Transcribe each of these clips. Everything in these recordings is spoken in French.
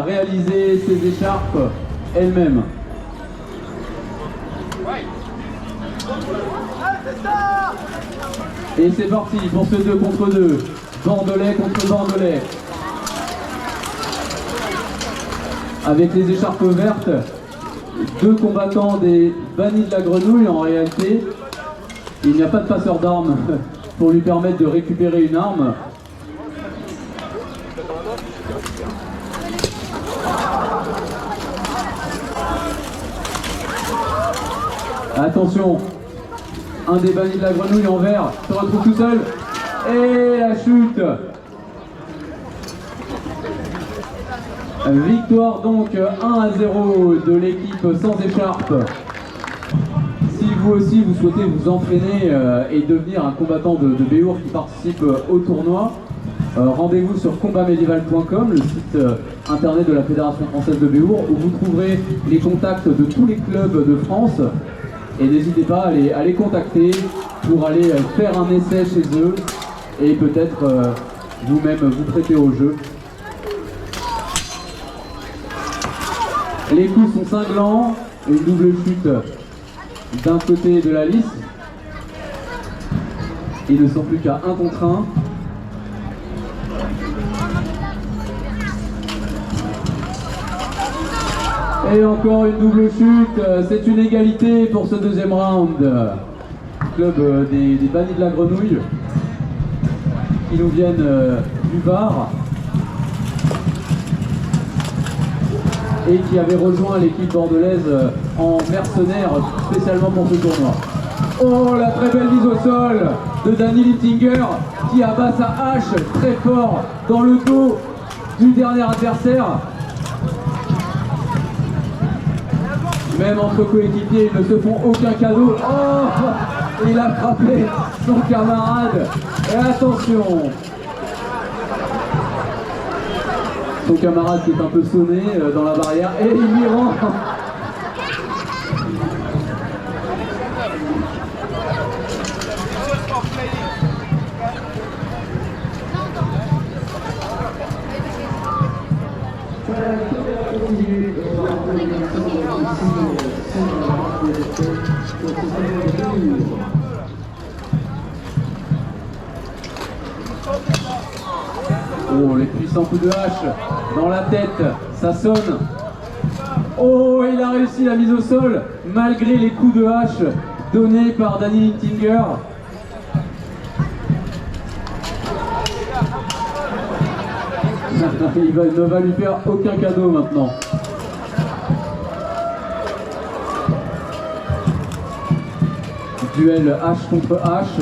réaliser ses écharpes elle-même. Et c'est parti pour ce 2 contre 2. Bordelais contre Bordelais. Avec les écharpes vertes, 2 combattants des bannis de la grenouille. En réalité, il n'y a pas de passeur d'armes pour lui permettre de récupérer une arme. Attention, un des bannis de la grenouille en vert se retrouve tout seul. Et la chute. Victoire donc 1-0 de l'équipe sans écharpe. Si vous aussi vous souhaitez vous entraîner et devenir un combattant de Béour qui participe au tournoi, rendez-vous sur combatmedieval.com, le site internet de la Fédération française de Béour, où vous trouverez les contacts de tous les clubs de France. Et n'hésitez pas à les contacter pour aller faire un essai chez eux et peut-être vous-même vous prêter au jeu. Les coups sont cinglants, une double chute d'un côté de la liste. Ils ne sont plus qu'à 1 contre 1. Et encore une double chute, c'est une égalité pour ce deuxième round. Club des bannis de la grenouille qui nous viennent du Var et qui avaient rejoint l'équipe bordelaise en mercenaires spécialement pour ce tournoi. Oh, la très belle mise au sol de Danny Littinger qui abat sa hache très fort dans le dos du dernier adversaire. Même entre coéquipiers, ils ne se font aucun cadeau. Oh, il a frappé son camarade. Et attention, son camarade qui est un peu sonné dans la barrière. Et il lui rend. Oh, les puissants coups de hache dans la tête, ça sonne. Oh, il a réussi la mise au sol malgré les coups de hache donnés par Danny Littinger. Il ne va lui faire aucun cadeau maintenant. Duel hache contre hache.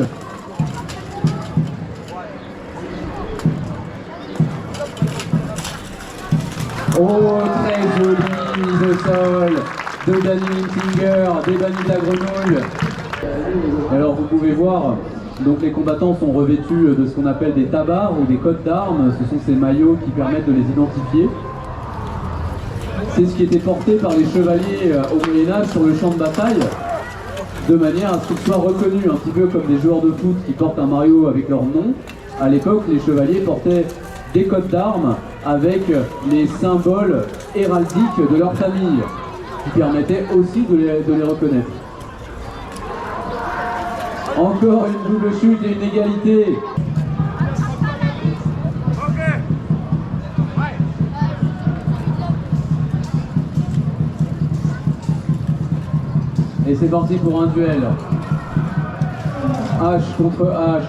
Oh, très jolie mise au sol de Danny Littinger, des bannis de la grenouille. Alors vous pouvez voir, donc les combattants sont revêtus de ce qu'on appelle des tabards ou des cottes d'armes. Ce sont ces maillots qui permettent de les identifier. C'est ce qui était porté par les chevaliers au Moyen-Âge sur le champ de bataille, de manière à ce qu'ils soient reconnus, un petit peu comme des joueurs de foot qui portent un maillot avec leur nom. À l'époque, les chevaliers portaient des cottes d'armes avec les symboles héraldiques de leur famille, qui permettaient aussi de les reconnaître. Encore une double chute et une égalité. Et c'est parti pour un duel. Hache contre hache.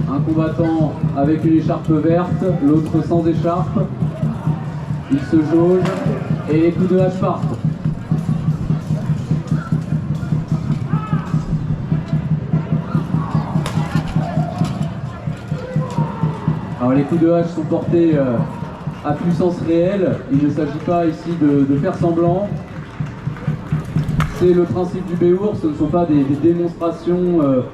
Un combattant avec une écharpe verte, l'autre sans écharpe. Ils se jaugent et les coups de hache partent. Alors les coups de hache sont portés à puissance réelle. Il ne s'agit pas ici de faire semblant. C'est le principe du Béour, ce ne sont pas des démonstrations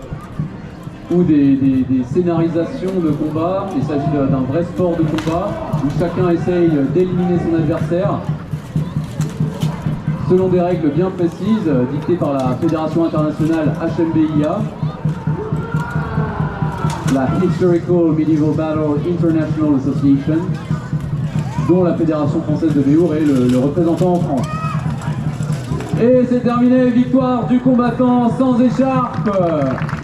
ou des scénarisations de combat. Il s'agit d'un vrai sport de combat où chacun essaye d'éliminer son adversaire selon des règles bien précises dictées par la Fédération internationale HMBIA. la Historical Medieval Battle International Association, dont la Fédération française de Béour est le représentant en France. Et c'est terminé, victoire du combattant sans écharpe.